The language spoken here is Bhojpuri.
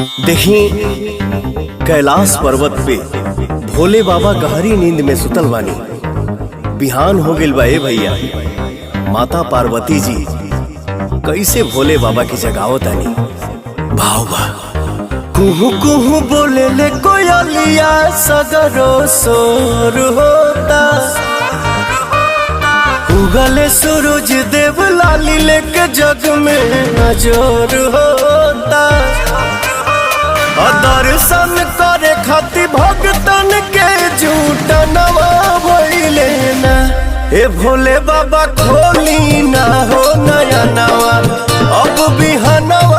देखी कैलाश पर्वत पे भोले बाबा गहरी नींद में सुतल बानी। बिहान हो गइल बा ए भैया। माता पार्वती जी कैसे भोले बाबा की जगावत आनी। भाव बा कुहू कुहू बोले ले कोयलिया सगरो सोर होता। उगले सूरज देव लाली लेके जग में नजर होता। दर्शन करे खातिर भक्तन के झूठ नवा भइले ना। ए भोले बाबा खोली ना हो नया नवा अब बिहनवा